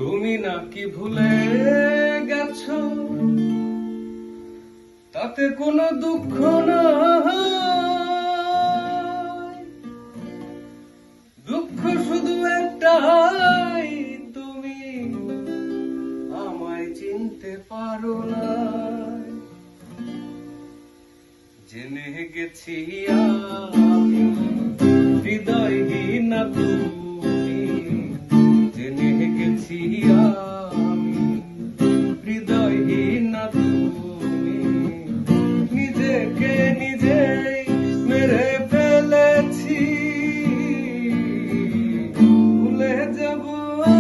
তুমি নাকি ভুলে গেছো, তাতে কোনো দুঃখ নাই। দুঃখ শুধু একটাই, তুমি আমায় চিনতে পারো না। জেনে গেছি আমি হৃদয়হীন তুমি, জেনে গেছি আমি হৃদয়হীন তুমি। নিজেকে নিজেই মেরে ফেলেছি, ভুলে যাব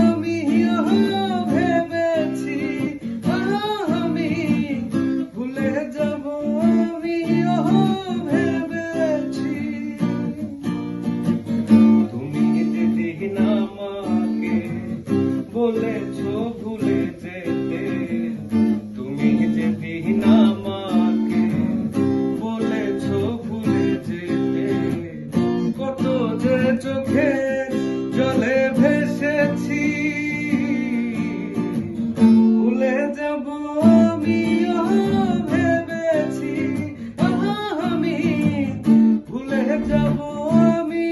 আমি ভেবেছি, আমি ভুলে যাব আমি ভেবেছি। তুমি যেদিন আমাকে বলেছো ভুলে যেতে, তুমি যেদিন আমাকে বলেছো ভুলে যেতে, কত যে চোখে জলে ভেসেছি, ভুলে যাব আমি ভেবেছি, আমি ভুলে যাব আমি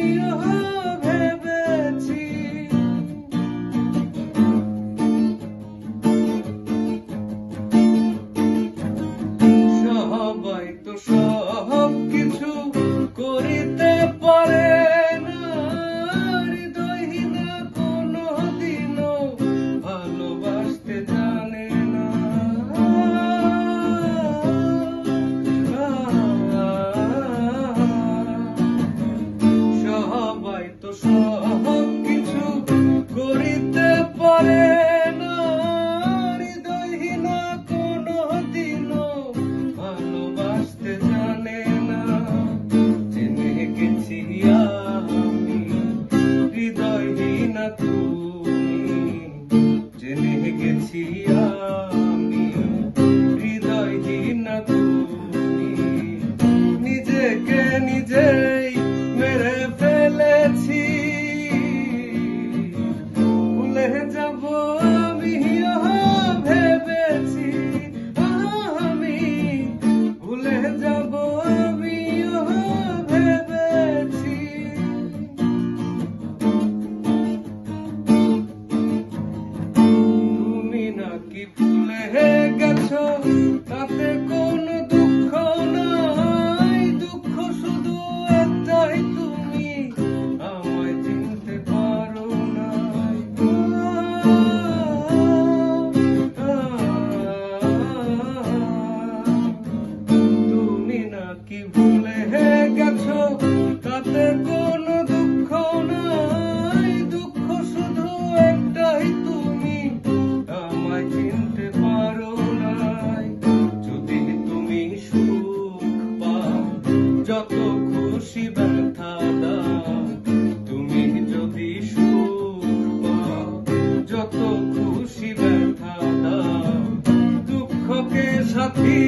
ভেবেছি। সবাই তো সব কিছু করিতে পারে না, হৃদয়হীন কোনো দিনও ভালোবাসতে জানে না। সবাই তো সব কিছু করিতে পারে না, হৃদয়হীন কোনো দিনও ভালোবাসতে জানে না। জেনে গেছি আমি হৃদয়হীন তুমি, জেনে গেছি আমি হৃদয়হীন তুমি। নিজেকে নিজেই মেরে ফেলেছি, ভুলে যাব আমি ভেবেছি, আমি ভুলে যাব আমি ভেবেছি। তুমি নাকি ভুলে গেছো, তাতে কোনো দুঃখ নাই। দুঃখ শুধু একটাই, তুমি আমায় চিনতে পারো না। তুমি নাকি ভুলে গেছো, তাতে কোনো দুঃখ নাই। দুঃখ শুধু একটাই, তুমি আমায় চিনতে পারো নাই। যদি তুমি সুখ পাও, যত খুশি ব্যথা দাও। তুমি যদি সুখ পাও, যত খুশি ব্যথা দাও। দুঃখকে সাথী